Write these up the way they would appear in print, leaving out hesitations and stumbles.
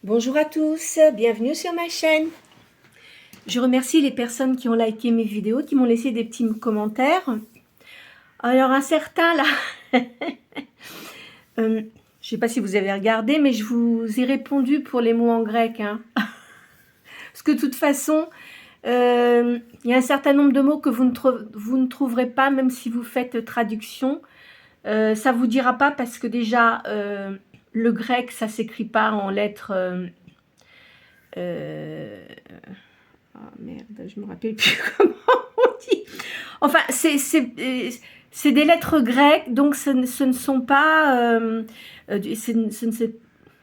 Bonjour à tous, bienvenue sur ma chaîne. Je remercie les personnes qui ont liké mes vidéos, qui m'ont laissé des petits commentaires. Alors un certain là, je ne sais pas si vous avez regardé, mais je vous ai répondu pour les mots en grec. Hein. Parce que de toute façon, il y a un certain nombre de mots que vous ne trouverez pas, même si vous faites traduction. Ça ne vous dira pas parce que déjà, le grec, ça ne s'écrit pas en lettres... oh merde, je me rappelle plus comment on dit. Enfin, c'est des lettres grecques, donc ce ne sont pas...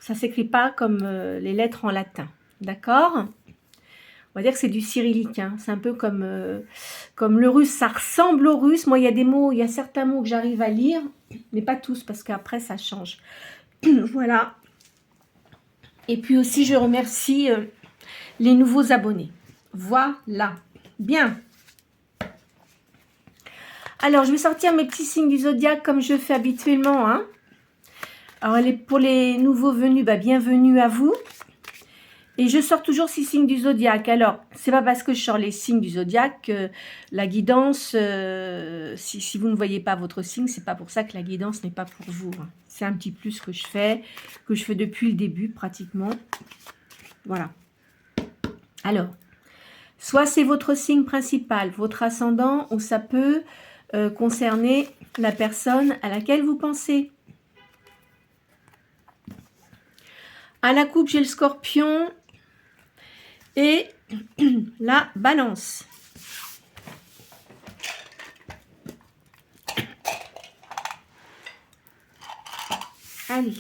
ça s'écrit pas comme les lettres en latin. D'accord ? On va dire que c'est du cyrillique. Hein. C'est un peu comme le russe. Ça ressemble au russe. Moi, il y a des mots, il y a certains mots que j'arrive à lire, mais pas tous, parce qu'après, ça change. Voilà. Et puis aussi, je remercie les nouveaux abonnés. Voilà. Bien. Alors, je vais sortir mes petits signes du zodiaque comme je fais habituellement. Hein. Alors, pour les nouveaux venus, bienvenue à vous. Et je sors toujours 6 signes du zodiaque. Alors, c'est pas parce que je sors les signes du zodiaque que la guidance, si vous ne voyez pas votre signe, c'est pas pour ça que la guidance n'est pas pour vous. Hein. C'est un petit plus que je fais depuis le début pratiquement. Voilà. Alors, soit c'est votre signe principal, votre ascendant, ou ça peut concerner la personne à laquelle vous pensez. À la coupe, j'ai le scorpion et la balance. Allez.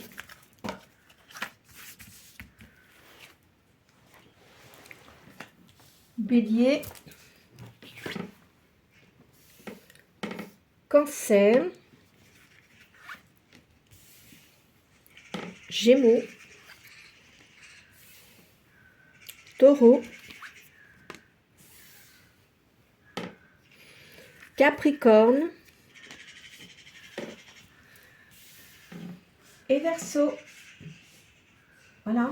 Bélier. Cancer. Gémeaux. Taureau. Capricorne. Et Verseau. Voilà.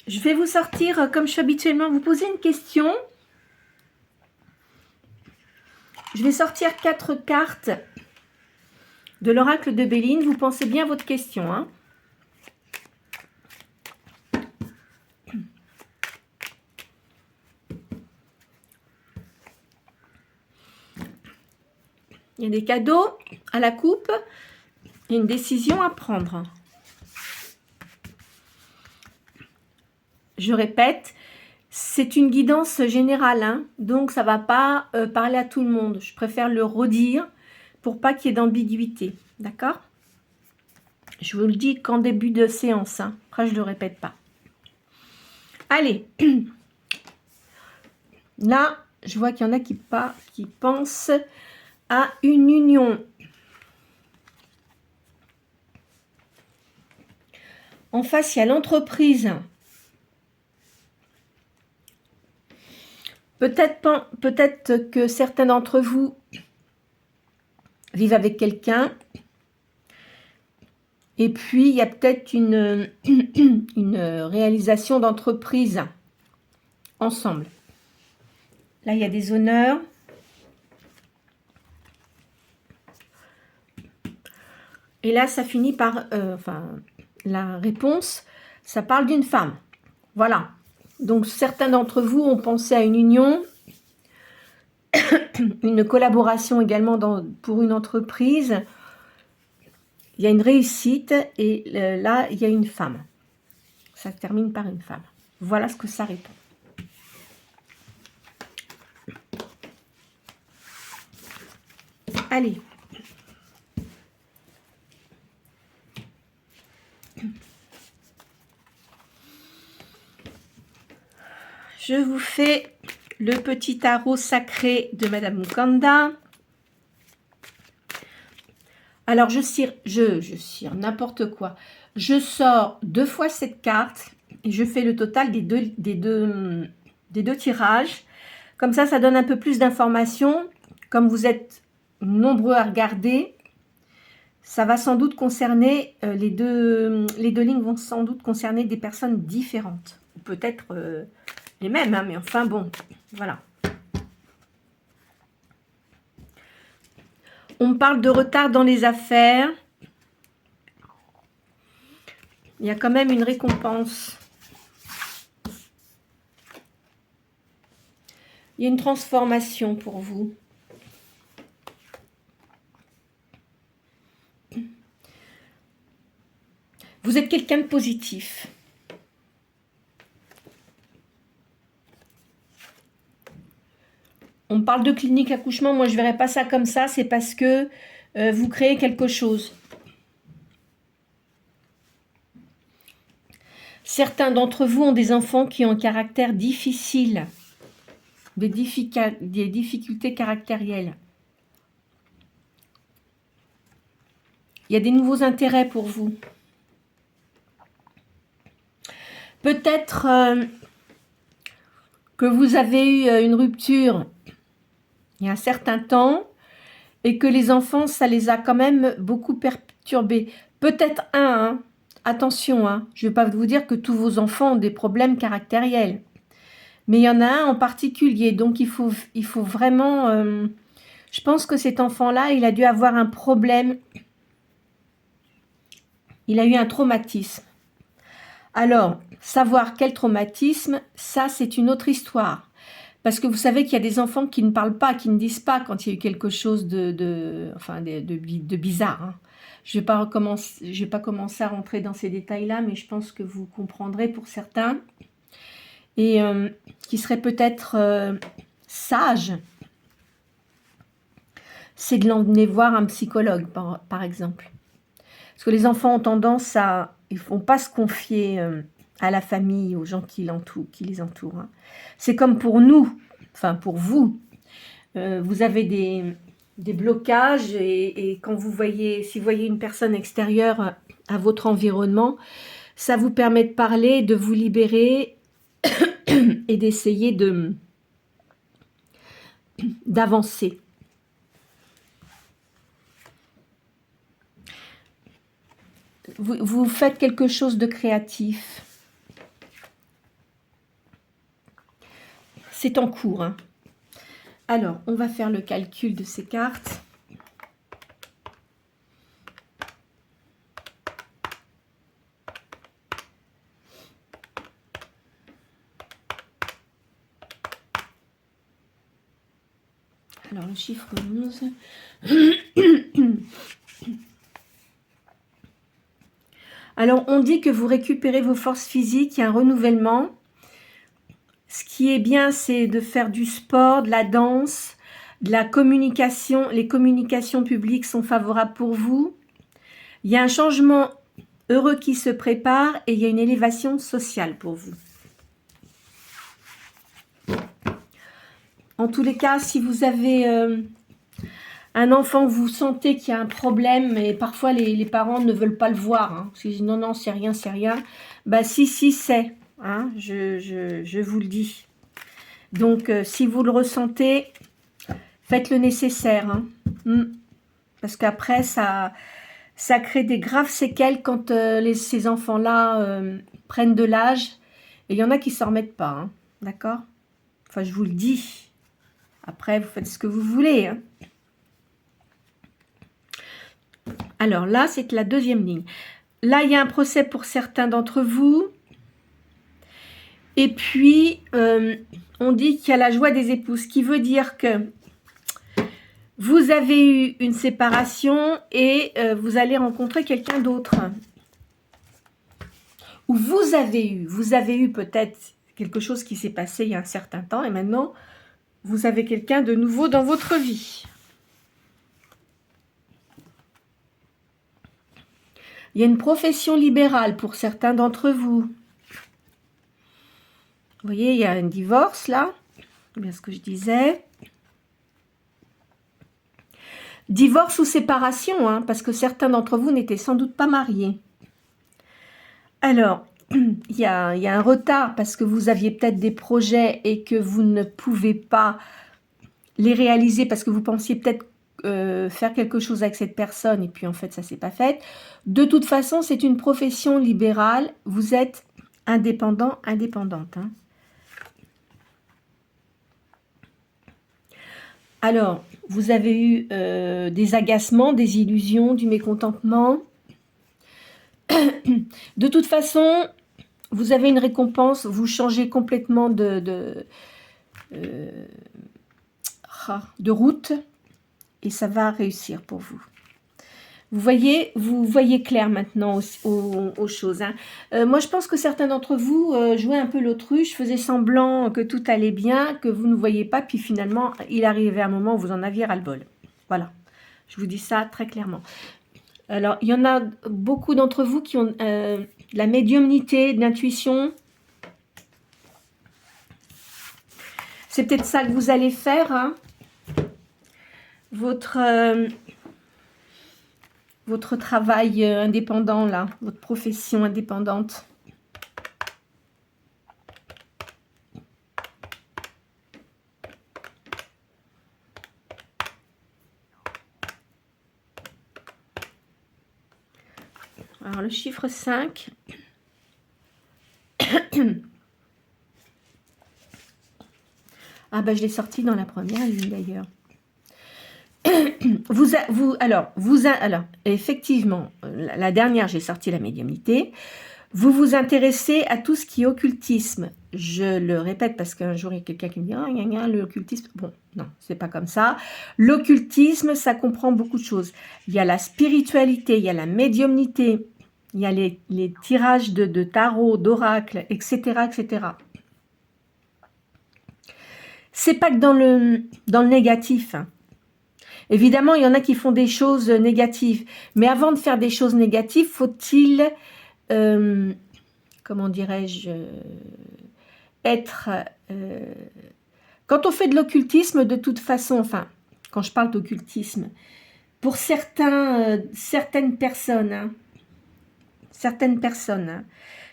Je vais vous sortir, comme je fais habituellement, vous poser une question. Je vais sortir 4 cartes de l'oracle de Béline. Vous pensez bien à votre question. Hein. Il y a des cadeaux à la coupe et une décision à prendre. Je répète, c'est une guidance générale, hein, donc ça ne va pas parler à tout le monde. Je préfère le redire pour pas qu'il y ait d'ambiguïté, d'accord? Je vous le dis qu'en début de séance, hein, après je ne le répète pas. Allez, là, je vois qu'il y en a qui pensent à une union. En face, il y a l'entreprise. Peut-être que certains d'entre vous vivent avec quelqu'un. Et puis, il y a peut-être une réalisation d'entreprise ensemble. Là, il y a des honneurs. Et là, ça finit par... la réponse, ça parle d'une femme. Voilà. Donc, certains d'entre vous ont pensé à une union, une collaboration également pour une entreprise. Il y a une réussite et là, il y a une femme. Ça termine par une femme. Voilà ce que ça répond. Allez. Je vous fais le petit tarot sacré de Madame Mukanda. Alors, je cire n'importe quoi. Je sors 2 fois cette carte et je fais le total des deux tirages. Comme ça donne un peu plus d'informations comme vous êtes nombreux à regarder, ça va sans doute concerner, les deux lignes vont sans doute concerner des personnes différentes. Ou peut-être les mêmes, hein, mais enfin bon, voilà. On me parle de retard dans les affaires. Il y a quand même une récompense. Il y a une transformation pour vous. Vous êtes quelqu'un de positif. On parle de clinique accouchement. Moi, je ne verrais pas ça comme ça. C'est parce que vous créez quelque chose. Certains d'entre vous ont des enfants qui ont un caractère difficile. Des difficultés caractérielles. Il y a des nouveaux intérêts pour vous. Peut-être que vous avez eu une rupture il y a un certain temps et que les enfants, ça les a quand même beaucoup perturbés. Peut-être hein, attention, hein, je ne vais pas vous dire que tous vos enfants ont des problèmes caractériels. Mais il y en a un en particulier, donc il faut vraiment... je pense que cet enfant-là, il a dû avoir un problème. Il a eu un traumatisme. Alors, savoir quel traumatisme, ça c'est une autre histoire. Parce que vous savez qu'il y a des enfants qui ne parlent pas, qui ne disent pas quand il y a eu quelque chose de bizarre. Hein. Je ne vais pas commencer à rentrer dans ces détails-là, mais je pense que vous comprendrez pour certains. Et qui serait peut-être sage, c'est de l'emmener voir un psychologue, par exemple. Parce que les enfants ont tendance à... Ils ne vont pas se confier à la famille, aux gens qui les entourent. Hein. C'est comme pour nous, enfin pour vous. Vous avez des blocages et quand vous voyez, si vous voyez une personne extérieure à votre environnement, ça vous permet de parler, de vous libérer et d'essayer d'avancer. Vous faites quelque chose de créatif. C'est en cours. Hein. Alors, on va faire le calcul de ces cartes. Alors, le chiffre 11. Alors, on dit que vous récupérez vos forces physiques, il y a un renouvellement. Ce qui est bien, c'est de faire du sport, de la danse, de la communication. Les communications publiques sont favorables pour vous. Il y a un changement heureux qui se prépare et il y a une élévation sociale pour vous. En tous les cas, si vous avez un enfant, vous sentez qu'il y a un problème, et parfois les parents ne veulent pas le voir. Hein, parce qu'ils disent non, non, c'est rien, c'est rien. Bah si, c'est. Hein, je vous le dis. Donc, si vous le ressentez, faites le nécessaire. Hein. Parce qu'après, ça crée des graves séquelles quand ces enfants-là prennent de l'âge. Et il y en a qui ne s'en remettent pas. Hein, d'accord? Enfin, je vous le dis. Après, vous faites ce que vous voulez. Hein. Alors là, c'est la deuxième ligne. Là, il y a un procès pour certains d'entre vous. Et puis, on dit qu'il y a la joie des époux, ce qui veut dire que vous avez eu une séparation et vous allez rencontrer quelqu'un d'autre. Ou vous avez eu peut-être quelque chose qui s'est passé il y a un certain temps et maintenant, vous avez quelqu'un de nouveau dans votre vie. Il y a une profession libérale pour certains d'entre vous. Vous voyez, il y a un divorce là. C'est bien ce que je disais. Divorce ou séparation, hein, parce que certains d'entre vous n'étaient sans doute pas mariés. Alors, il y a un retard parce que vous aviez peut-être des projets et que vous ne pouvez pas les réaliser parce que vous pensiez peut-être faire quelque chose avec cette personne et puis en fait ça s'est pas fait. De toute façon, c'est une profession libérale. Vous êtes indépendant, indépendante. Hein. Alors, vous avez eu des agacements, des illusions, du mécontentement. De toute façon, vous avez une récompense. Vous changez complètement de route et ça va réussir pour vous. Vous voyez clair maintenant aux choses. Hein. Moi, je pense que certains d'entre vous jouaient un peu l'autruche, faisaient semblant que tout allait bien, que vous ne voyez pas, puis finalement, il arrivait un moment où vous en aviez ras-le-bol. Voilà, je vous dis ça très clairement. Alors, il y en a beaucoup d'entre vous qui ont la médiumnité, l'intuition. C'est peut-être ça que vous allez faire, hein. Votre travail indépendant, là, votre profession indépendante. Alors, le chiffre 5. Ah, ben, je l'ai sorti dans la première ligne, d'ailleurs. Alors, effectivement, la dernière, j'ai sorti la médiumnité. Vous vous intéressez à tout ce qui est occultisme. Je le répète parce qu'un jour, il y a quelqu'un qui me dit « Ah, l'occultisme… » Bon, non, c'est pas comme ça. L'occultisme, ça comprend beaucoup de choses. Il y a la spiritualité, il y a la médiumnité, il y a les tirages de tarot, d'oracle, etc., etc. C'est pas que dans le négatif, hein. Évidemment, il y en a qui font des choses négatives. Mais avant de faire des choses négatives, faut-il, comment dirais-je, être… quand on fait de l'occultisme, de toute façon, enfin, quand je parle d'occultisme, pour certaines personnes,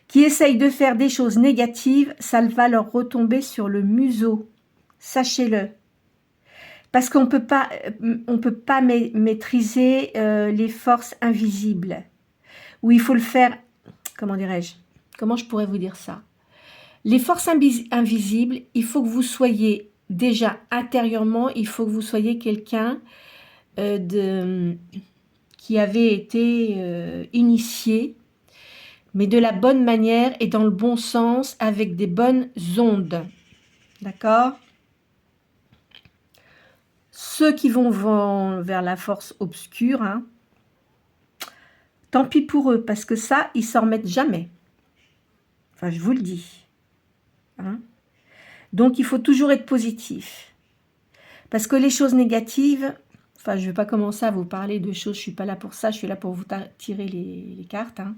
qui essayent de faire des choses négatives, ça va leur retomber sur le museau. Sachez-le. Parce qu'on peut pas maîtriser les forces invisibles. Ou il faut le faire, comment dirais-je, comment je pourrais vous dire ça? Les forces invisibles, il faut que vous soyez déjà intérieurement, il faut que vous soyez quelqu'un qui avait été initié, mais de la bonne manière et dans le bon sens, avec des bonnes ondes. D'accord? Ceux qui vont vers la force obscure, hein, tant pis pour eux, parce que ça, ils s'en remettent jamais. Enfin, je vous le dis. Hein. Donc, il faut toujours être positif. Parce que les choses négatives, enfin, je ne vais pas commencer à vous parler de choses, je ne suis pas là pour ça, je suis là pour vous tirer les cartes. Hein.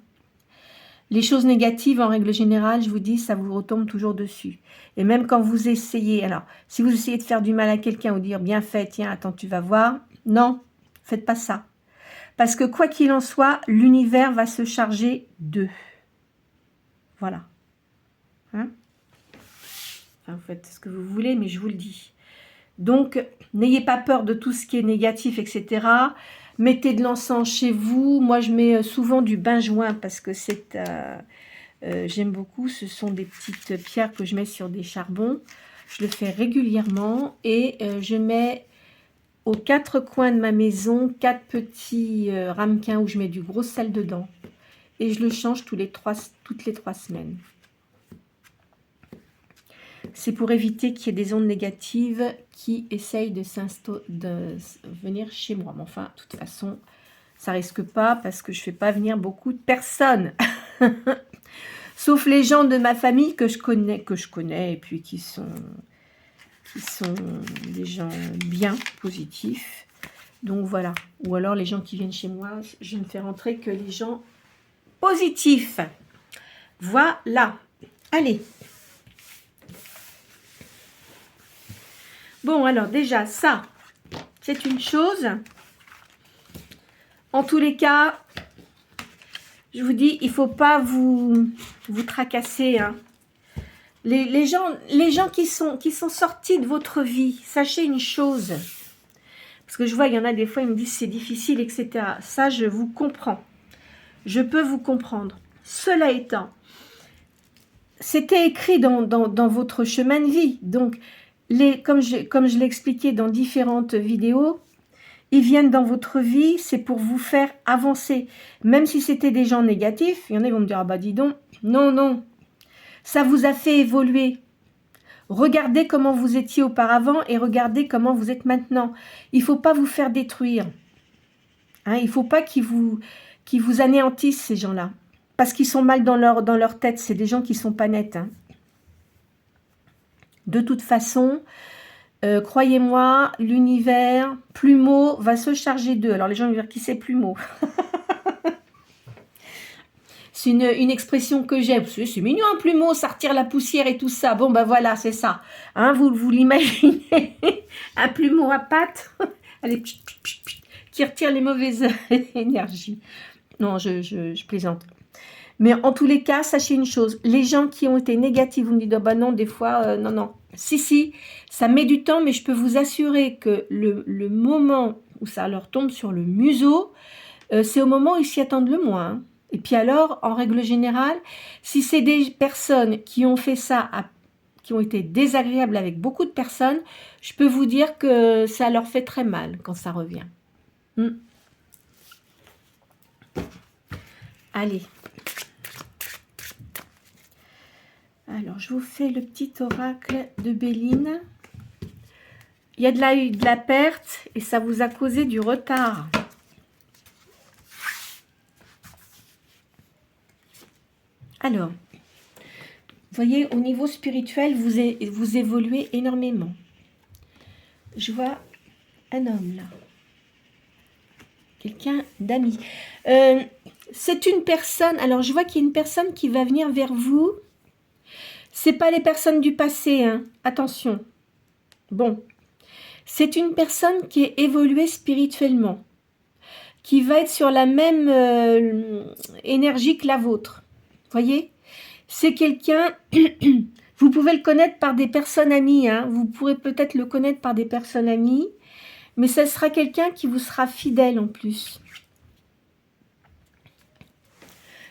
Les choses négatives, en règle générale, je vous dis, ça vous retombe toujours dessus. Et même quand vous essayez, alors, si vous essayez de faire du mal à quelqu'un ou dire, bien fait, tiens, attends, tu vas voir. Non, faites pas ça. Parce que quoi qu'il en soit, l'univers va se charger d'eux. Voilà. Hein? Enfin, vous faites ce que vous voulez, mais je vous le dis. Donc, n'ayez pas peur de tout ce qui est négatif, etc. Mettez de l'encens chez vous. Moi, je mets souvent du benjoin parce que c'est... j'aime beaucoup. Ce sont des petites pierres que je mets sur des charbons. Je le fais régulièrement et je mets aux 4 coins de ma maison 4 petits ramequins où je mets du gros sel dedans. Et je le change toutes les 3 semaines. C'est pour éviter qu'il y ait des ondes négatives qui essayent de venir chez moi. Mais enfin, de toute façon, ça risque pas parce que je ne fais pas venir beaucoup de personnes. Sauf les gens de ma famille que je connais et puis qui sont des gens bien, positifs. Donc voilà. Ou alors les gens qui viennent chez moi, je ne fais rentrer que les gens positifs. Voilà. Allez. Bon, alors déjà, ça, c'est une chose. En tous les cas, je vous dis, il ne faut pas vous tracasser. Hein. les gens qui sont sortis de votre vie, sachez une chose. Parce que je vois, il y en a des fois, ils me disent c'est difficile, etc. Ça, je vous comprends. Je peux vous comprendre. Cela étant, c'était écrit dans votre chemin de vie. Donc, comme je l'ai expliqué dans différentes vidéos, ils viennent dans votre vie, c'est pour vous faire avancer. Même si c'était des gens négatifs, il y en a qui vont me dire, ah bah dis donc, non, non, ça vous a fait évoluer. Regardez comment vous étiez auparavant et regardez comment vous êtes maintenant. Il ne faut pas vous faire détruire. Hein, il ne faut pas qu'ils vous anéantissent, ces gens-là. Parce qu'ils sont mal dans leur tête. C'est des gens qui ne sont pas nets. Hein. De toute façon, croyez-moi, l'univers, Plumeau va se charger d'eux. Alors les gens vont dire, qui c'est Plumeau? C'est une expression que j'aime. C'est mignon un plumeau, ça retire la poussière et tout ça. Bon, ben voilà, c'est ça. Hein, vous l'imaginez, un plumeau à pattes allez, qui retire les mauvaises énergies. Non, je plaisante. Mais en tous les cas, sachez une chose. Les gens qui ont été négatifs, vous me dites, oh, bah non, des fois, non, non. Si, ça met du temps, mais je peux vous assurer que le moment où ça leur tombe sur le museau, c'est au moment où ils s'y attendent le moins. Hein. Et puis alors, en règle générale, si c'est des personnes qui ont fait ça, qui ont été désagréables avec beaucoup de personnes, je peux vous dire que ça leur fait très mal quand ça revient. Allez. Alors, je vous fais le petit oracle de Béline. Il y a de la perte et ça vous a causé du retard. Alors, vous voyez, au niveau spirituel, vous évoluez énormément. Je vois un homme là. Quelqu'un d'ami. C'est une personne, alors je vois qu'il y a une personne qui va venir vers vous. C'est pas les personnes du passé, hein. Attention. Bon. C'est une personne qui est évoluée spirituellement. Qui va être sur la même énergie que la vôtre. Voyez, c'est quelqu'un, vous pouvez le connaître par des personnes amies, hein, vous pourrez peut-être le connaître par des personnes amies, mais ce sera quelqu'un qui vous sera fidèle en plus.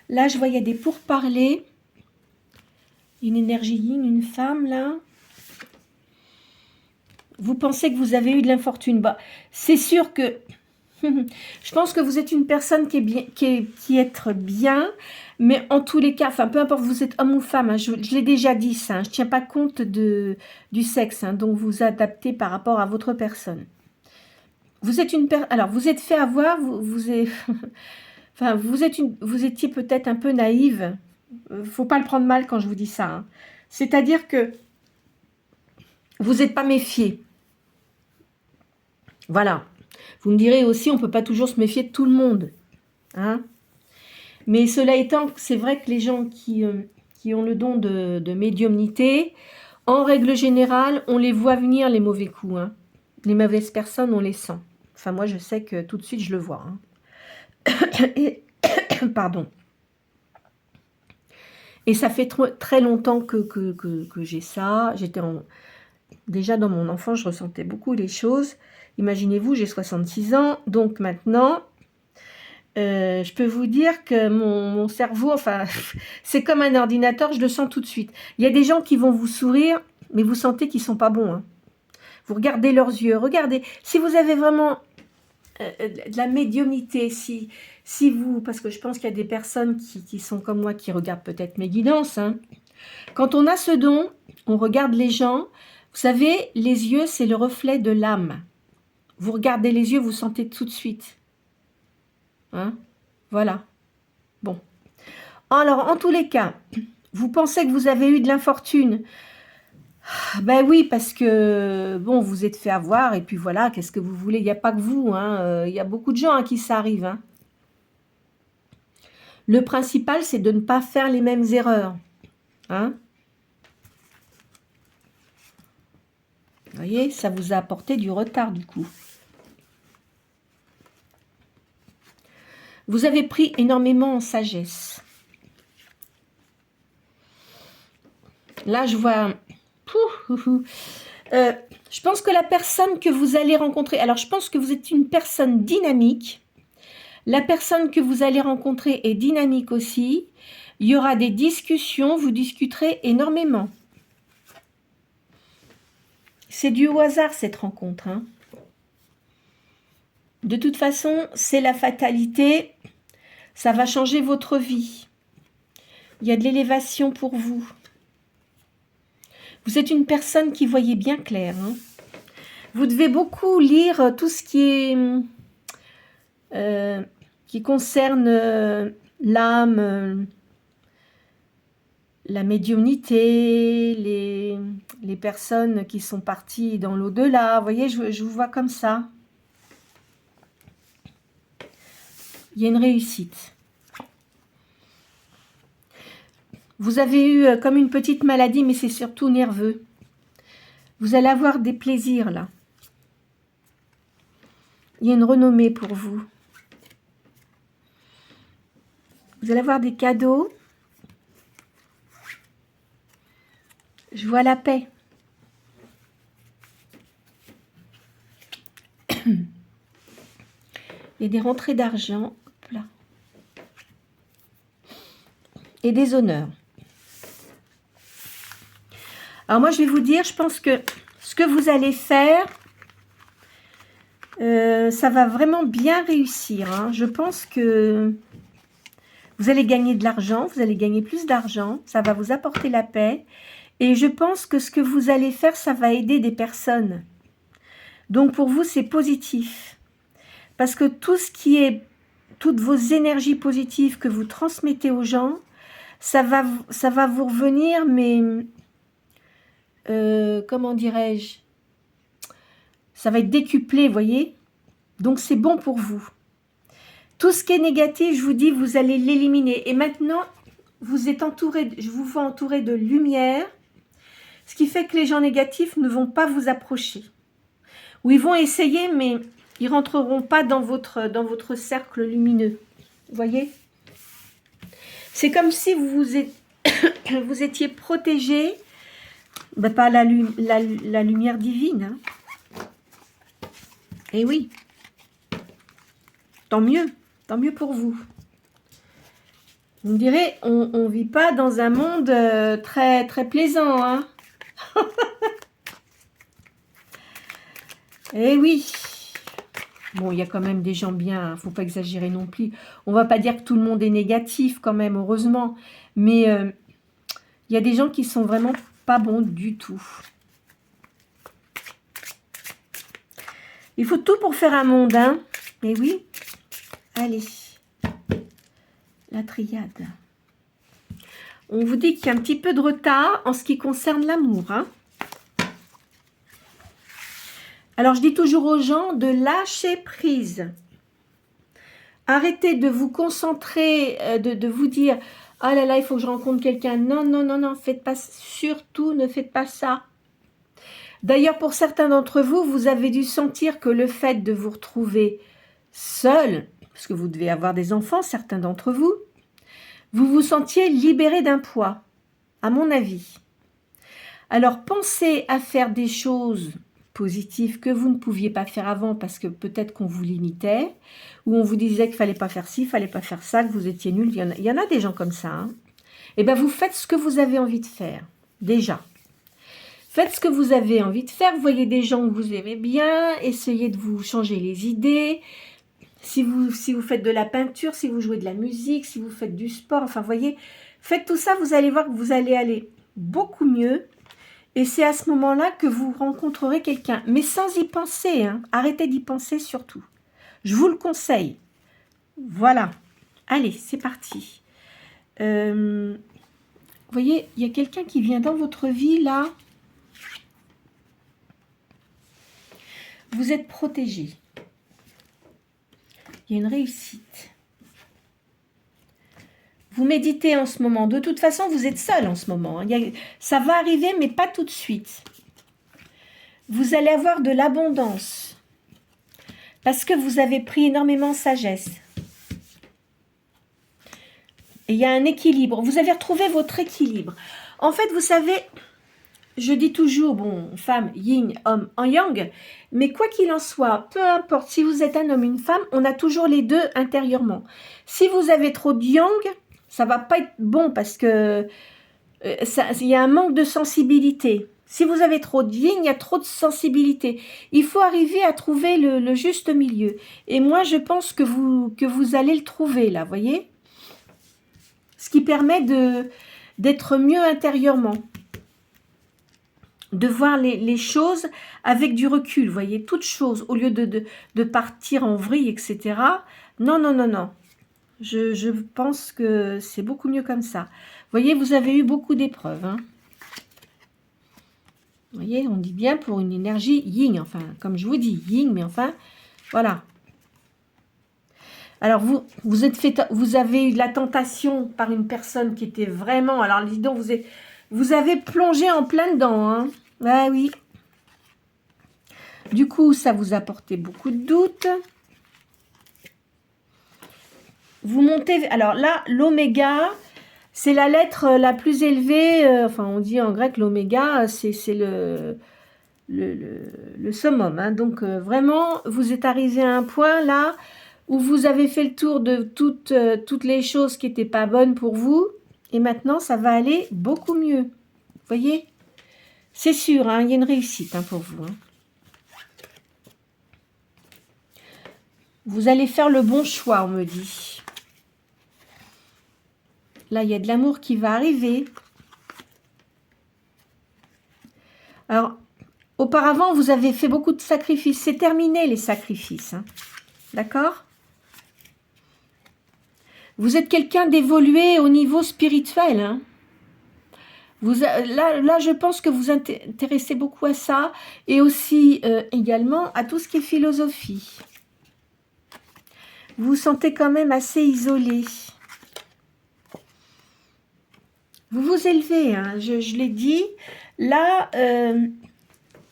Là, je vois, il y a des pourparlers, une énergie yin, une femme, là. Vous pensez que vous avez eu de l'infortune. Bah, c'est sûr que je pense que vous êtes une personne qui est bien, mais en tous les cas, enfin peu importe vous êtes homme ou femme, hein, je l'ai déjà dit ça, hein, je ne tiens pas compte du sexe, hein, donc vous adaptez par rapport à votre personne. Vous êtes alors vous êtes fait avoir, enfin vous étiez peut-être un peu naïve, faut pas le prendre mal quand je vous dis ça, hein. C'est-à-dire que vous n'êtes pas méfié. Voilà. Vous me direz aussi, on ne peut pas toujours se méfier de tout le monde. Hein, mais cela étant, c'est vrai que les gens qui ont le don de médiumnité, en règle générale, on les voit venir les mauvais coups. Hein. Les mauvaises personnes, on les sent. Enfin, moi, je sais que tout de suite, je le vois. Hein. Pardon. Et ça fait très longtemps que j'ai ça. Déjà, dans mon enfance, je ressentais beaucoup les choses. Imaginez-vous, j'ai 66 ans, donc maintenant, je peux vous dire que mon cerveau, enfin, c'est comme un ordinateur, je le sens tout de suite. Il y a des gens qui vont vous sourire, mais vous sentez qu'ils ne sont pas bons. Hein. Vous regardez leurs yeux, regardez. Si vous avez vraiment de la médiumnité, si vous, parce que je pense qu'il y a des personnes qui sont comme moi, qui regardent peut-être mes guidances. Hein. Quand on a ce don, on regarde les gens. Vous savez, les yeux, c'est le reflet de l'âme. Vous regardez les yeux, vous sentez tout de suite. Hein? Voilà. Bon. Alors, en tous les cas, vous pensez que vous avez eu de l'infortune? Ben oui, parce que, bon, vous êtes fait avoir, et puis voilà, qu'est-ce que vous voulez? Il n'y a pas que vous, hein. Il y a beaucoup de gens à qui ça arrive. Hein. Le principal, c'est de ne pas faire les mêmes erreurs. Hein? Vous voyez, ça vous a apporté du retard, du coup. Vous avez pris énormément en sagesse. Là, je vois... je pense que la personne que vous allez rencontrer... Alors, je pense que vous êtes une personne dynamique. La personne que vous allez rencontrer est dynamique aussi. Il y aura des discussions, vous discuterez énormément. C'est dû au hasard, cette rencontre. Hein. De toute façon, c'est la fatalité. Ça va changer votre vie. Il y a de l'élévation pour vous. Vous êtes une personne qui voyait bien clair. Hein. Vous devez beaucoup lire tout ce qui concerne l'âme, la médiumnité, les personnes qui sont parties dans l'au-delà. Vous voyez, je vous vois comme ça. Il y a une réussite. Vous avez eu comme une petite maladie, mais c'est surtout nerveux. Vous allez avoir des plaisirs là. Il y a une renommée pour vous. Vous allez avoir des cadeaux. Je vois la paix. Il y a des rentrées d'argent. Et des honneurs. Alors moi, je vais vous dire, je pense que ce que vous allez faire, ça va vraiment bien réussir. Hein. Je pense que vous allez gagner de l'argent, vous allez gagner plus d'argent, ça va vous apporter la paix. Et je pense que ce que vous allez faire, ça va aider des personnes. Donc pour vous, c'est positif. Parce que tout ce qui est, toutes vos énergies positives que vous transmettez aux gens, ça va vous revenir, mais comment dirais-je, ça va être décuplé, voyez. Donc c'est bon pour vous. Tout ce qui est négatif, je vous dis, vous allez l'éliminer. Et maintenant, vous êtes entouré, je vous vois entouré de lumière, ce qui fait que les gens négatifs ne vont pas vous approcher. Ou ils vont essayer, mais ils rentreront pas dans votre cercle lumineux. Vous voyez? C'est comme si vous étiez protégé par la lumière divine. Hein. Et oui. Tant mieux pour vous. Vous me direz, on ne vit pas dans un monde très, très plaisant. Hein. Eh oui. Bon, il y a quand même des gens bien, il ne faut pas exagérer non plus. On ne va pas dire que tout le monde est négatif quand même, heureusement. Mais il y a des gens qui sont vraiment pas bons du tout. Il faut tout pour faire un monde, hein. Eh oui. Allez. La triade. On vous dit qu'il y a un petit peu de retard en ce qui concerne l'amour, hein. Alors, je dis toujours aux gens de lâcher prise. Arrêtez de vous concentrer, de vous dire « Ah là là, il faut que je rencontre quelqu'un. » Non, non, non, non, faites pas, surtout ne faites pas ça. D'ailleurs, pour certains d'entre vous, vous avez dû sentir que le fait de vous retrouver seul, parce que vous devez avoir des enfants, certains d'entre vous, vous vous sentiez libéré d'un poids, à mon avis. Alors, pensez à faire des choses positives que vous ne pouviez pas faire avant parce que peut-être qu'on vous limitait, ou on vous disait qu'il ne fallait pas faire ci, il ne fallait pas faire ça, que vous étiez nul. Il y en a des gens comme ça. Hein. Et bien, vous faites ce que vous avez envie de faire, déjà. Faites ce que vous avez envie de faire. Vous voyez des gens que vous aimez bien, essayez de vous changer les idées. Si vous faites de la peinture, si vous jouez de la musique, si vous faites du sport, enfin, voyez, faites tout ça, vous allez voir que vous allez aller beaucoup mieux. Et c'est à ce moment-là que vous rencontrerez quelqu'un. Mais sans y penser, hein. Arrêtez d'y penser surtout. Je vous le conseille. Voilà. Allez, c'est parti. Vous voyez, il y a quelqu'un qui vient dans votre vie, là. Vous êtes protégé. Il y a une réussite. Vous méditez en ce moment. De toute façon, vous êtes seul en ce moment. Ça va arriver, mais pas tout de suite. Vous allez avoir de l'abondance. Parce que vous avez pris énormément de sagesse. Et il y a un équilibre. Vous avez retrouvé votre équilibre. En fait, vous savez, je dis toujours, bon, femme, yin, homme, en yang, mais quoi qu'il en soit, peu importe si vous êtes un homme, une femme, on a toujours les deux intérieurement. Si vous avez trop de yang, ça va pas être bon parce que il y a un manque de sensibilité. Si vous avez trop de yin, il y a trop de sensibilité. Il faut arriver à trouver le juste milieu. Et moi, je pense que vous allez le trouver, là, voyez? Ce qui permet d'être mieux intérieurement. De voir les choses avec du recul, voyez? Toutes choses, au lieu de partir en vrille, etc. Non, non, non, non. Je pense que c'est beaucoup mieux comme ça. Voyez, vous avez eu beaucoup d'épreuves, hein. Vous voyez, on dit bien pour une énergie yin, enfin, comme je vous dis, yin, mais enfin, voilà. Alors, vous avez eu de la tentation par une personne qui était vraiment... Alors, dis donc, vous avez plongé en plein dedans, hein. Ah oui. Du coup, ça vous a apporté beaucoup de doutes. Vous montez... Alors là, l'oméga... C'est la lettre la plus élevée, enfin on dit en grec l'oméga, c'est le summum. Hein. Donc vraiment, vous êtes arrivé à un point là où vous avez fait le tour de toutes les choses qui n'étaient pas bonnes pour vous. Et maintenant, ça va aller beaucoup mieux. Vous voyez? C'est sûr, hein, il y a une réussite hein, pour vous. Hein. Vous allez faire le bon choix, on me dit. Là, il y a de l'amour qui va arriver. Alors, auparavant, vous avez fait beaucoup de sacrifices. C'est terminé, les sacrifices. Hein. D'accord? Vous êtes quelqu'un d'évolué au niveau spirituel. Hein. Là, je pense que vous intéressez beaucoup à ça. Et aussi, également, à tout ce qui est philosophie. Vous vous sentez quand même assez isolé. Vous vous élevez, hein, je l'ai dit. Là,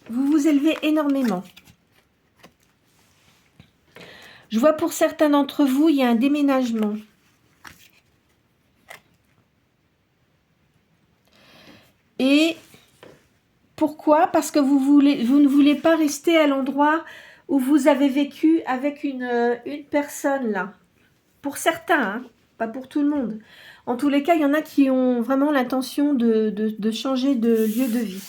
vous vous élevez énormément. Je vois pour certains d'entre vous, il y a un déménagement. Et pourquoi? Parce que vous ne voulez pas rester à l'endroit où vous avez vécu avec une personne là. Pour certains, hein, pas pour tout le monde. En tous les cas, il y en a qui ont vraiment l'intention de changer de lieu de vie.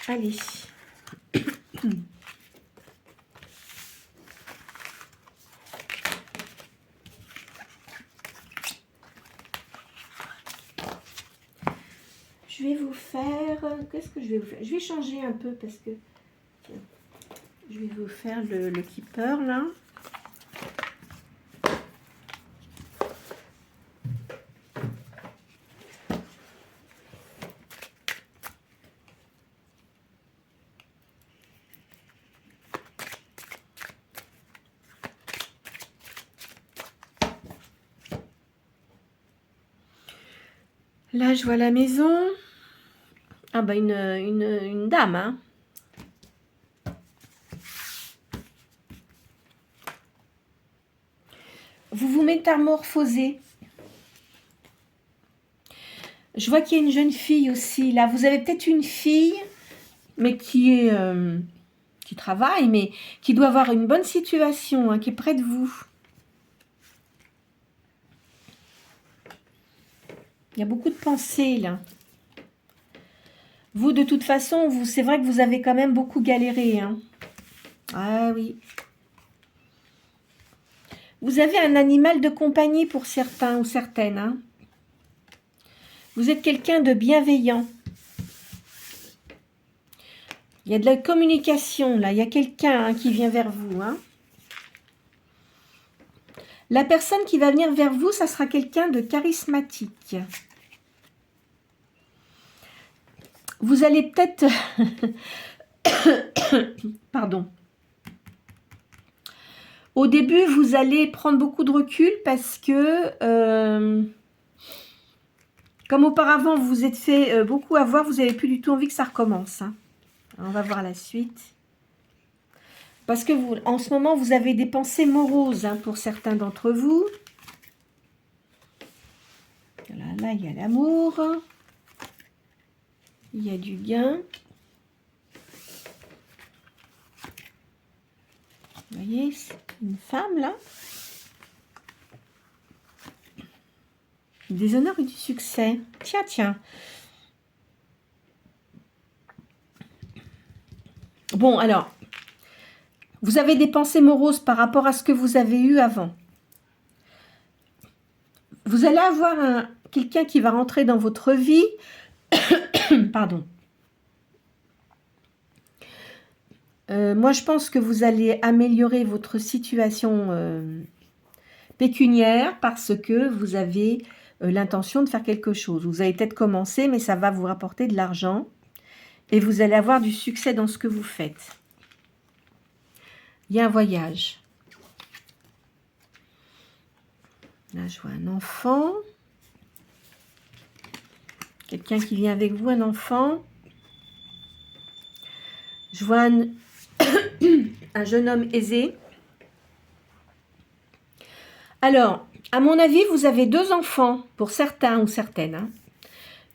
Allez. Je vais vous faire... Qu'est-ce que je vais vous faire? Je vais changer un peu parce que... Tiens, je vais vous faire le keeper là. Là, je vois la maison. Ah bah une dame, hein. Vous vous métamorphosez. Je vois qu'il y a une jeune fille aussi. Là, vous avez peut-être une fille, mais qui travaille, mais qui doit avoir une bonne situation, hein, qui est près de vous. Il y a beaucoup de pensées, là. Vous, de toute façon, c'est vrai que vous avez quand même beaucoup galéré. Hein. Ah oui. Vous avez un animal de compagnie pour certains ou certaines. Hein. Vous êtes quelqu'un de bienveillant. Il y a de la communication, là. Il y a quelqu'un hein, qui vient vers vous. Hein. La personne qui va venir vers vous, ça sera quelqu'un de charismatique. Vous allez peut-être... Pardon. Au début, vous allez prendre beaucoup de recul parce que... comme auparavant, vous vous êtes fait beaucoup avoir, vous n'avez plus du tout envie que ça recommence. Hein. On va voir la suite. Parce que vous, en ce moment, vous avez des pensées moroses hein, pour certains d'entre vous. Là, il y a l'amour. Il y a du gain. Vous voyez, c'est une femme là. Des honneurs et du succès. Tiens, tiens. Bon, alors, vous avez des pensées moroses par rapport à ce que vous avez eu avant. Vous allez avoir quelqu'un qui va rentrer dans votre vie. Pardon. Moi, je pense que vous allez améliorer votre situation pécuniaire parce que vous avez l'intention de faire quelque chose. Vous avez peut-être commencé, mais ça va vous rapporter de l'argent et vous allez avoir du succès dans ce que vous faites. Il y a un voyage. Là, je vois un enfant. Quelqu'un qui vient avec vous, un enfant. Je vois un jeune homme aisé. Alors, à mon avis, vous avez 2 enfants, pour certains ou certaines. Hein.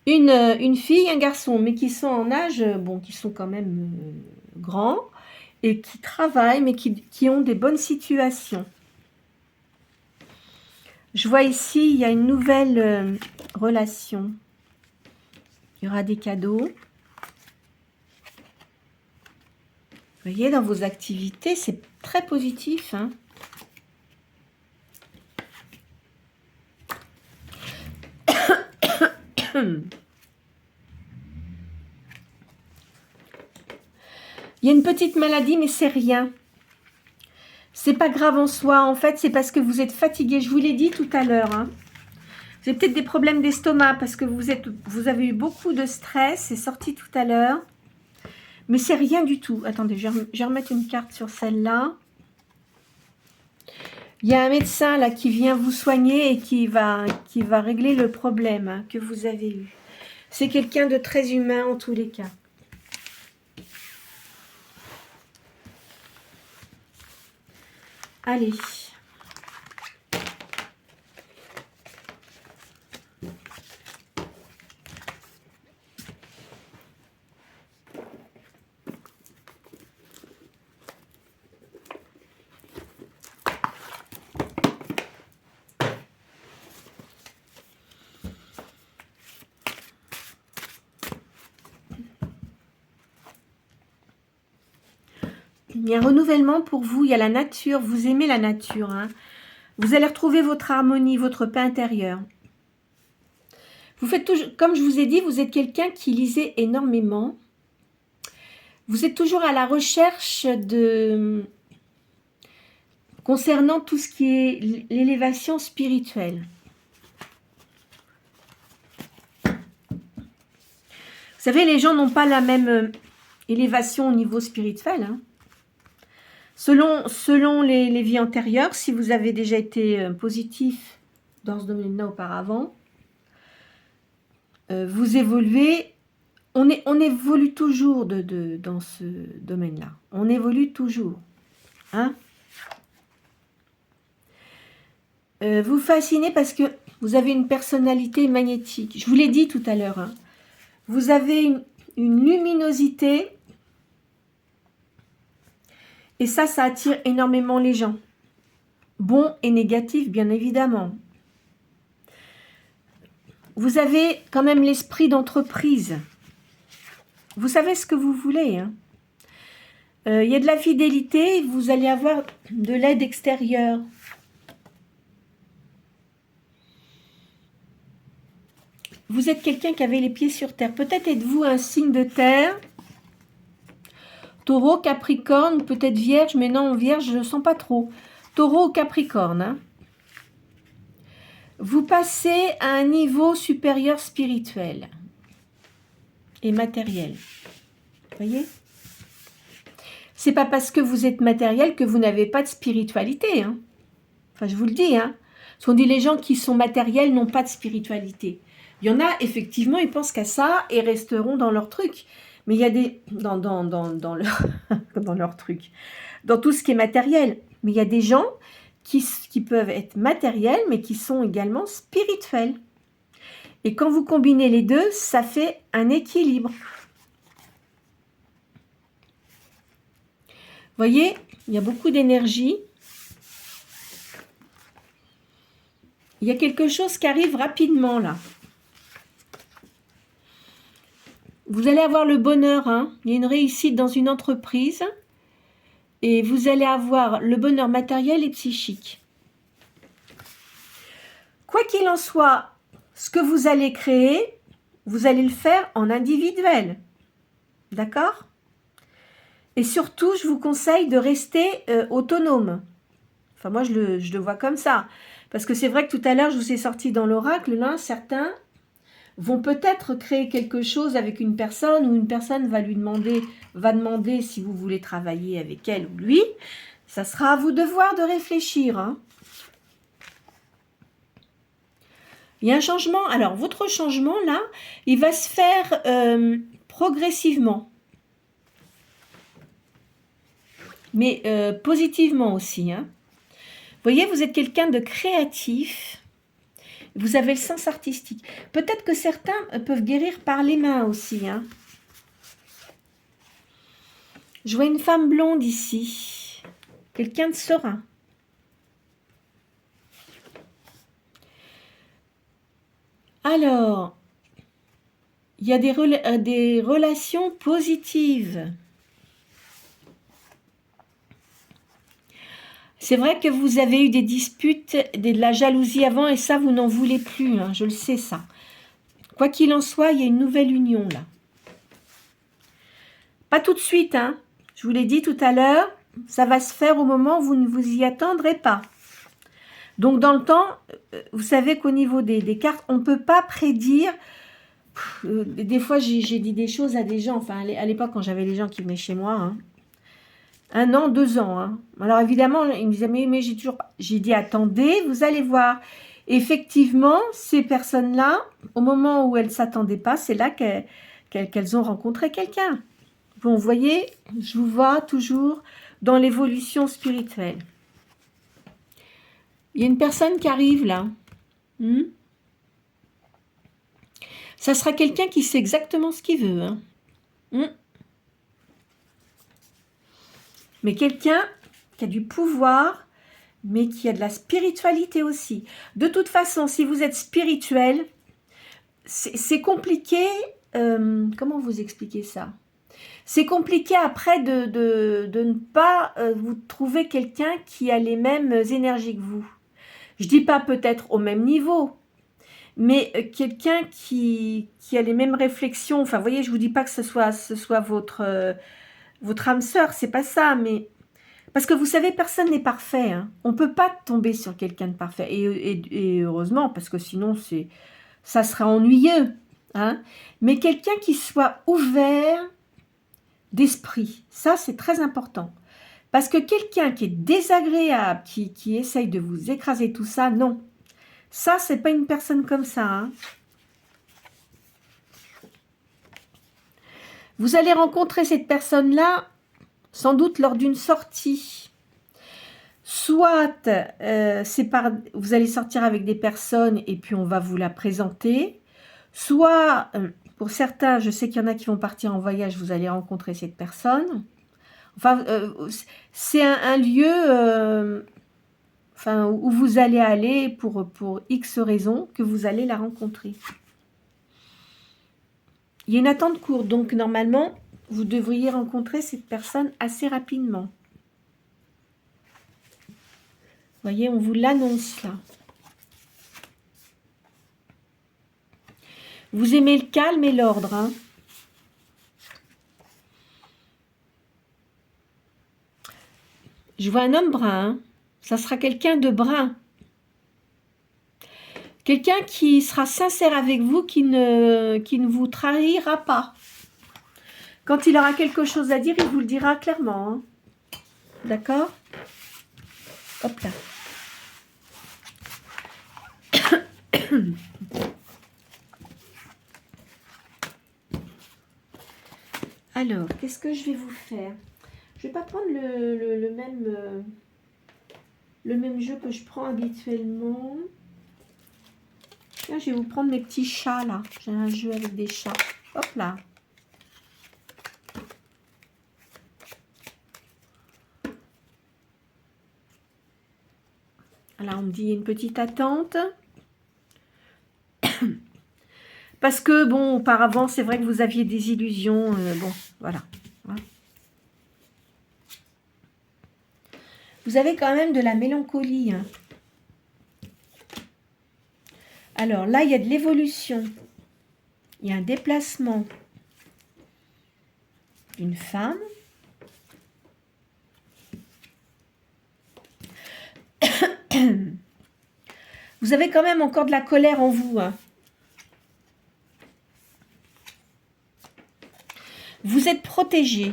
Une fille, un garçon, mais qui sont en âge, bon, qui sont quand même grands, et qui travaillent, mais qui ont des bonnes situations. Je vois ici, il y a une nouvelle relation. Il y aura des cadeaux. Vous voyez, dans vos activités, c'est très positif. Hein. Il y a une petite maladie, mais c'est rien. C'est pas grave en soi. En fait, c'est parce que vous êtes fatigué. Je vous l'ai dit tout à l'heure. Hein. Vous avez peut-être des problèmes d'estomac parce que vous avez eu beaucoup de stress. C'est sorti tout à l'heure. Mais c'est rien du tout. Attendez, je vais remettre une carte sur celle-là. Il y a un médecin là qui vient vous soigner et qui va régler le problème hein, que vous avez eu. C'est quelqu'un de très humain en tous les cas. Allez. Il y a un renouvellement pour vous, il y a la nature, vous aimez la nature. Hein. Vous allez retrouver votre harmonie, votre paix intérieure. Vous faites toujours, comme je vous ai dit, vous êtes quelqu'un qui lisait énormément. Vous êtes toujours à la recherche de... concernant tout ce qui est l'élévation spirituelle. Vous savez, les gens n'ont pas la même élévation au niveau spirituel. Hein. Selon les vies antérieures, si vous avez déjà été positif dans ce domaine-là auparavant, vous évoluez, on évolue toujours dans ce domaine-là. On évolue toujours. Hein? Vous fascinez parce que vous avez une personnalité magnétique. Je vous l'ai dit tout à l'heure. Hein? Vous avez une luminosité. Et ça attire énormément les gens. Bons et négatifs, bien évidemment. Vous avez quand même l'esprit d'entreprise. Vous savez ce que vous voulez. Hein. Y a de la fidélité, vous allez avoir de l'aide extérieure. Vous êtes quelqu'un qui avait les pieds sur terre. Peut-être êtes-vous un signe de terre. Taureau, Capricorne, peut-être Vierge, mais non, Vierge, je ne sens pas trop. Taureau ou Capricorne. Hein. Vous passez à un niveau supérieur spirituel et matériel. Vous voyez? C'est pas parce que vous êtes matériel que vous n'avez pas de spiritualité. Hein. Enfin, je vous le dis. Hein. Parce qu'on dit les gens qui sont matériels n'ont pas de spiritualité. Il y en a, effectivement, ils pensent qu'à ça et resteront dans leur truc. Mais il y a des... dans leur, dans leur truc. Dans tout ce qui est matériel. Mais il y a des gens qui peuvent être matériels, mais qui sont également spirituels. Et quand vous combinez les deux, ça fait un équilibre. Vous voyez, il y a beaucoup d'énergie. Il y a quelque chose qui arrive rapidement là. Vous allez avoir le bonheur, hein. Il y a une réussite dans une entreprise et vous allez avoir le bonheur matériel et psychique. Quoi qu'il en soit, ce que vous allez créer, vous allez le faire en individuel. D'accord ? Et surtout, je vous conseille de rester autonome. Enfin, moi, je le vois comme ça. Parce que c'est vrai que tout à l'heure, je vous ai sorti dans l'oracle, là, certains vont peut-être créer quelque chose avec une personne ou une personne va demander si vous voulez travailler avec elle ou lui. Ça sera à vous de voir, de réfléchir. Hein. Il y a un changement. Alors, votre changement, là, il va se faire progressivement. Mais positivement aussi. Hein. Vous voyez, vous êtes quelqu'un de créatif. Vous avez le sens artistique. Peut-être que certains peuvent guérir par les mains aussi. Hein. Je vois une femme blonde ici. Quelqu'un de serein. Alors, il y a des relations positives. C'est vrai que vous avez eu des disputes, de la jalousie avant, et ça, vous n'en voulez plus, hein, je le sais ça. Quoi qu'il en soit, il y a une nouvelle union, là. Pas tout de suite, hein. Je vous l'ai dit tout à l'heure, ça va se faire au moment où vous ne vous y attendrez pas. Donc, dans le temps, vous savez qu'au niveau des cartes, on ne peut pas prédire. Des fois, j'ai dit des choses à des gens, enfin, à l'époque, quand j'avais les gens qui venaient chez moi, hein, 1 an, 2 ans. Hein. Alors évidemment, ils me disaient, mais j'ai toujours pas. J'ai dit, attendez, vous allez voir. Effectivement, ces personnes-là, au moment où elles ne s'attendaient pas, c'est là qu'elles ont rencontré quelqu'un. Bon, vous voyez, je vous vois toujours dans l'évolution spirituelle. Il y a une personne qui arrive là. Ça sera quelqu'un qui sait exactement ce qu'il veut. Hein. Mais quelqu'un qui a du pouvoir, mais qui a de la spiritualité aussi. De toute façon, si vous êtes spirituel, c'est compliqué. Comment vous expliquer ça? C'est compliqué après de ne pas vous trouver quelqu'un qui a les mêmes énergies que vous. Je ne dis pas peut-être au même niveau, mais quelqu'un qui a les mêmes réflexions. Enfin, vous voyez, je ne vous dis pas que ce soit votre âme sœur, c'est pas ça, mais parce que vous savez, personne n'est parfait. Hein. On ne peut pas tomber sur quelqu'un de parfait. Et heureusement, parce que sinon, ça serait ennuyeux. Hein. Mais quelqu'un qui soit ouvert d'esprit, ça, c'est très important. Parce que quelqu'un qui est désagréable, qui essaye de vous écraser tout ça, non. Ça, c'est pas une personne comme ça. Hein. Vous allez rencontrer cette personne-là sans doute lors d'une sortie. Soit vous allez sortir avec des personnes et puis on va vous la présenter. Soit, pour certains, je sais qu'il y en a qui vont partir en voyage, vous allez rencontrer cette personne. Enfin, c'est un lieu où vous allez aller pour X raisons que vous allez la rencontrer. Il y a une attente courte, donc normalement, vous devriez rencontrer cette personne assez rapidement. Vous voyez, on vous l'annonce là. Vous aimez le calme et l'ordre. Hein. Je vois un homme brun. Hein. Ça sera quelqu'un de brun. Quelqu'un qui sera sincère avec vous, qui ne vous trahira pas. Quand il aura quelque chose à dire, il vous le dira clairement. Hein. D'accord? Hop là. Alors, qu'est-ce que je vais vous faire? Je vais pas prendre le même jeu que je prends habituellement. Là, je vais vous prendre mes petits chats, là. J'ai un jeu avec des chats. Hop là. Là, on me dit une petite attente. Parce que, bon, auparavant, c'est vrai que vous aviez des illusions. Bon, voilà. Vous avez quand même de la mélancolie. Hein. Alors là, il y a de l'évolution. Il y a un déplacement d'une femme. Vous avez quand même encore de la colère en vous. Hein. Vous êtes protégé.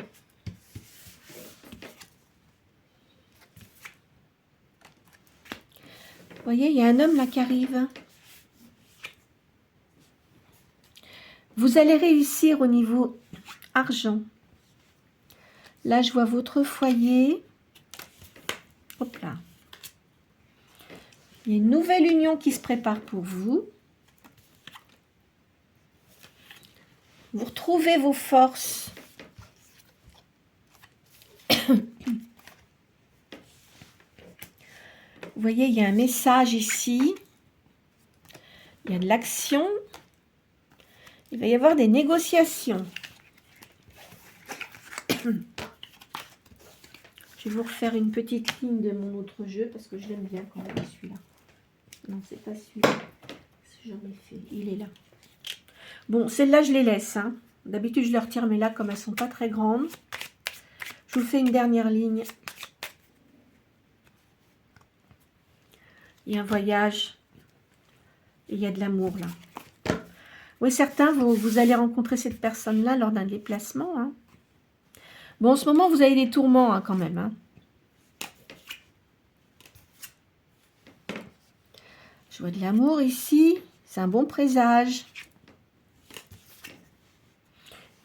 Vous voyez, il y a un homme là qui arrive. Vous allez réussir au niveau argent. Là, je vois votre foyer. Hop là. Il y a une nouvelle union qui se prépare pour vous. Vous retrouvez vos forces. Vous voyez, il y a un message ici. Il y a de l'action. Il va y avoir des négociations. Je vais vous refaire une petite ligne de mon autre jeu parce que je l'aime bien quand même celui-là. Non, c'est pas celui-là. J'en ai fait. Il est là. Bon, celles-là, je les laisse. Hein. D'habitude, je les retire, mais là, comme elles sont pas très grandes, je vous fais une dernière ligne. Il y a un voyage. Et il y a de l'amour, là. Oui, certains, vous allez rencontrer cette personne-là lors d'un déplacement. Hein. Bon, en ce moment, vous avez des tourments, hein, quand même. Hein. Je vois de l'amour ici. C'est un bon présage.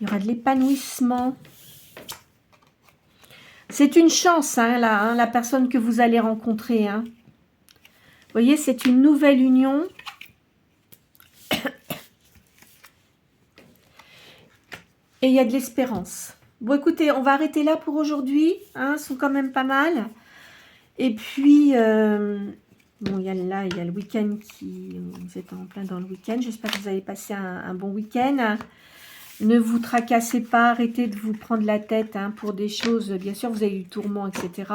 Il y aura de l'épanouissement. C'est une chance, hein, là, hein, la personne que vous allez rencontrer. Hein. Vous voyez, c'est une nouvelle union. Et il y a de l'espérance. Bon, écoutez, on va arrêter là pour aujourd'hui. Hein, sont quand même pas mal. Et puis, bon, il y a le week-end qui... Vous êtes en plein dans le week-end. J'espère que vous avez passé un bon week-end. Ne vous tracassez pas. Arrêtez de vous prendre la tête hein, pour des choses. Bien sûr, vous avez du tourment, etc.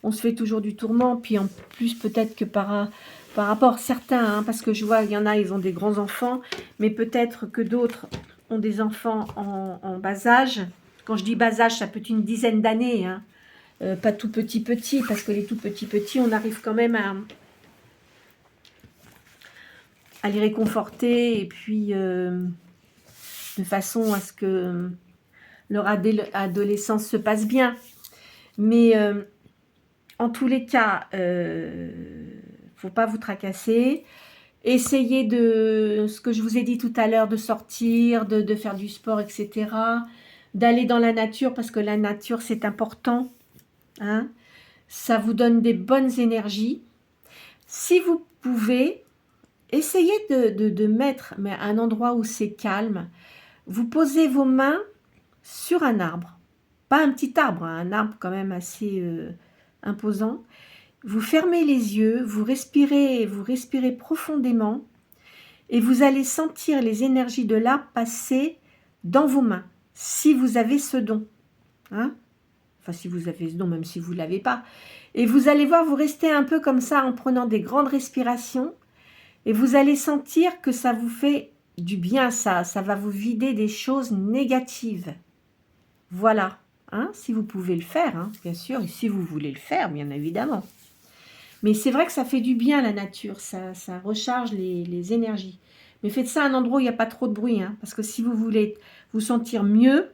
On se fait toujours du tourment. Puis en plus, peut-être que par rapport à certains, hein, parce que je vois, il y en a, ils ont des grands-enfants. Mais peut-être que d'autres ont des enfants en bas âge. Quand je dis bas âge, ça peut être une dizaine d'années. Hein. Pas tout petit, parce que les tout petits, on arrive quand même à les réconforter. Et puis, de façon à ce que leur adolescence se passe bien. Mais en tous les cas, faut pas vous tracasser. Essayez de, ce que je vous ai dit tout à l'heure, de sortir, de faire du sport, etc. D'aller dans la nature, parce que la nature, c'est important. Hein. Ça vous donne des bonnes énergies. Si vous pouvez, essayez de mettre un endroit où c'est calme. Vous posez vos mains sur un arbre. Pas un petit arbre, hein, un arbre quand même assez imposant. Vous fermez les yeux, vous respirez profondément et vous allez sentir les énergies de l'arbre passer dans vos mains, si vous avez ce don. Hein? Enfin, si vous avez ce don, même si vous ne l'avez pas. Et vous allez voir, vous restez un peu comme ça en prenant des grandes respirations et vous allez sentir que ça vous fait du bien, ça va vous vider des choses négatives. Voilà, hein, si vous pouvez le faire, hein, bien sûr, et si vous voulez le faire, bien évidemment. Mais c'est vrai que ça fait du bien, la nature, ça recharge les énergies. Mais faites ça à un endroit où il n'y a pas trop de bruit, hein, parce que si vous voulez vous sentir mieux,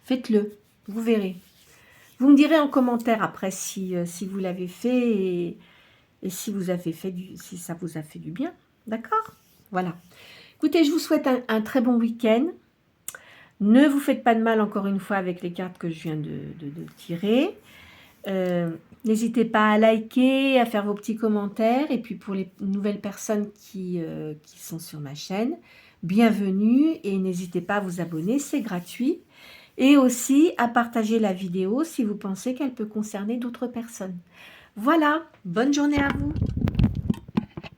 faites-le, vous verrez. Vous me direz en commentaire après si vous l'avez fait et si si ça vous a fait du bien, d'accord? Voilà. Écoutez, je vous souhaite un très bon week-end. Ne vous faites pas de mal encore une fois avec les cartes que je viens de tirer. N'hésitez pas à liker, à faire vos petits commentaires. Et puis pour les nouvelles personnes qui sont sur ma chaîne, bienvenue. Et n'hésitez pas à vous abonner, c'est gratuit. Et aussi à partager la vidéo si vous pensez qu'elle peut concerner d'autres personnes. Voilà, bonne journée à vous.